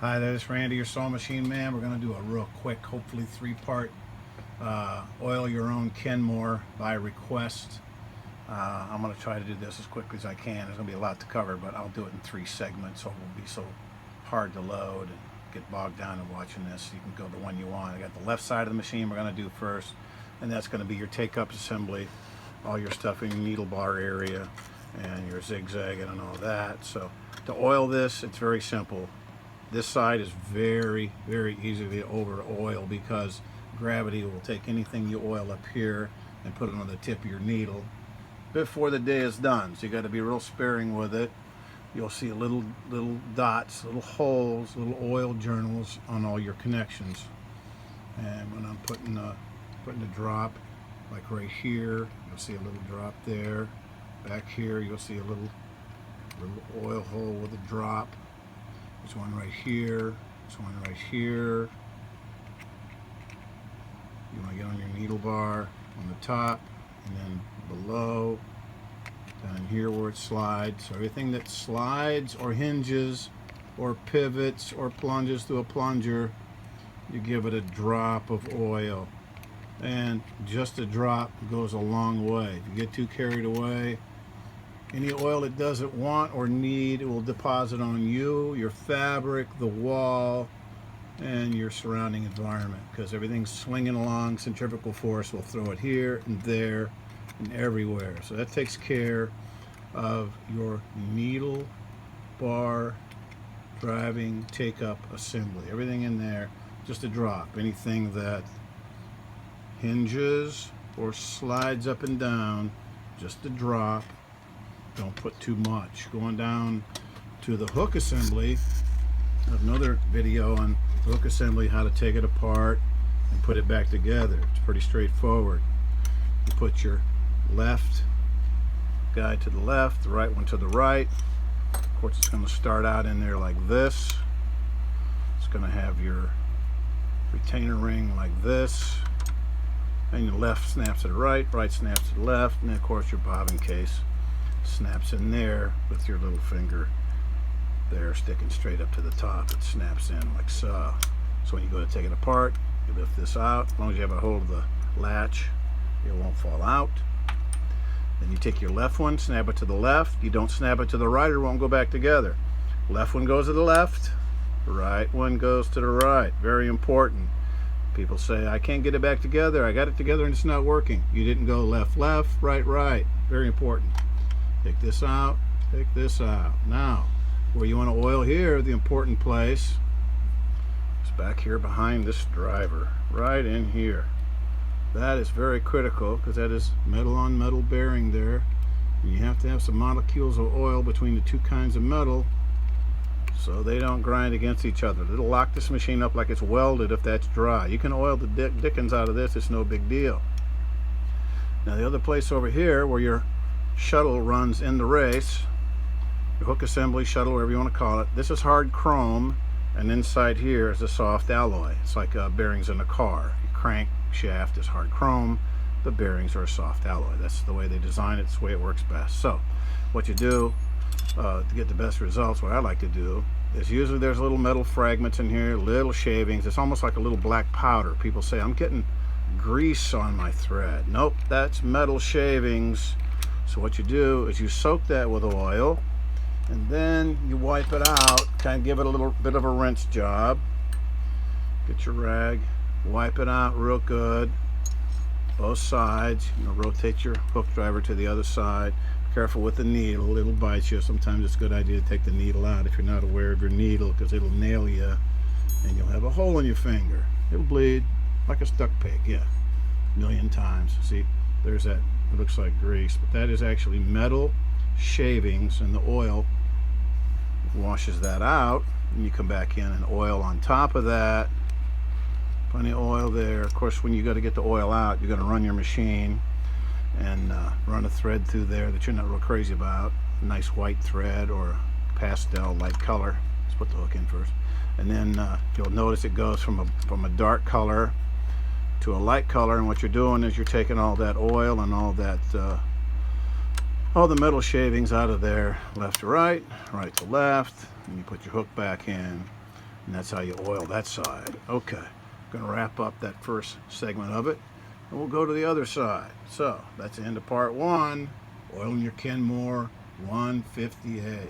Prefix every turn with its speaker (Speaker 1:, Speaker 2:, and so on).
Speaker 1: Hi, there's Randy, your Saw Machine Man. We're going to do a real quick, hopefully three-part oil your own Kenmore by request. I'm going to try to do this as quickly as I can. There's going to be a lot to cover, but I'll do it in 3 segments, so it won't be so hard to load and get bogged down in watching this. You can go the one you want. I got the left side of the machine we're going to do first, and that's going to be your take-up assembly, all your stuff in your needle bar area, and your zigzagging and all that. So to oil this, it's very simple. This side is very, very easy to over oil because gravity will take anything you oil up here and put it on the tip of your needle before the day is done. So you got to be real sparing with it. You'll see little dots, little holes, little oil journals on all your connections. And when I'm putting a drop, like right here, you'll see a little drop there. Back here, you'll see a little oil hole with a drop. There's one right here. There's one right here. You want to get on your needle bar on the top, and then below, down here where it slides. So everything that slides or hinges or pivots or plunges through a plunger, you give it a drop of oil. And just a drop goes a long way. If you get too carried away, any oil it doesn't want or need, it will deposit on you, your fabric, the wall, and your surrounding environment, because everything's swinging along. Centrifugal force will throw it here and there and everywhere. So that takes care of your needle bar driving take-up assembly. Everything in there, just a drop. Anything that hinges or slides up and down, just a drop. Don't put too much. Going down to the hook assembly, I have another video on hook assembly, how to take it apart and put it back together. It's pretty straightforward. You put your left guide to the left, the right one to the right. Of course, it's going to start out in there like this. It's going to have your retainer ring like this, and your left snaps to the right, right snaps to the left, and then of course your bobbin case snaps in there with your little finger there sticking straight up to the top. It snaps in like so. So when you go to take it apart, you lift this out. As long as you have a hold of the latch, it won't fall out. Then you take your left one, snap it to the left. You don't snap it to the right or it won't go back together. Left one goes to the left, right one goes to the right. Very important. People say, I can't get it back together. I got it together and it's not working. You didn't go left, left, right, right. Very important. Take this out, take this out. Now, where you want to oil here, the important place is back here behind this driver, right in here. That is very critical because that is metal on metal bearing there. And you have to have some molecules of oil between the two kinds of metal so they don't grind against each other. It'll lock this machine up like it's welded if that's dry. You can oil the dickens out of this, it's no big deal. Now the other place over here where your shuttle runs in the race, your hook assembly, shuttle, whatever you want to call it, this is hard chrome, and inside here is a soft alloy. It's like bearings in a car. Your crank shaft is hard chrome, the bearings are a soft alloy. That's the way they design it, it's the way it works best. So what you do to get the best results, what I like to do is usually there's little metal fragments in here, little shavings. It's almost like a little black powder. People say, I'm getting grease on my thread. Nope, that's metal shavings. So what you do is you soak that with oil, and then you wipe it out, kind of give it a little bit of a rinse job. Get your rag, wipe it out real good, both sides. You know, rotate your hook driver to the other side. Be careful with the needle, it'll bite you. Sometimes it's a good idea to take the needle out if you're not aware of your needle, because it'll nail you and you'll have a hole in your finger. It'll bleed like a stuck pig, yeah, a million times. See, there's that. It looks like grease, but that is actually metal shavings, and the oil washes that out, and you come back in and oil on top of that. Plenty of oil there. Of course, when you got to get the oil out, you're going to run your machine and run a thread through there that you're not real crazy about. A nice white thread or a pastel light color. Let's put the hook in first, and then you'll notice it goes from a dark color to a light color, and what you're doing is you're taking all that oil and all that all the metal shavings out of there, left to right, right to left, and you put your hook back in. And that's how you oil that side. Okay, going to wrap up that first segment of it, and we'll go to the other side. So that's the end of part 1. Oiling your Kenmore 158.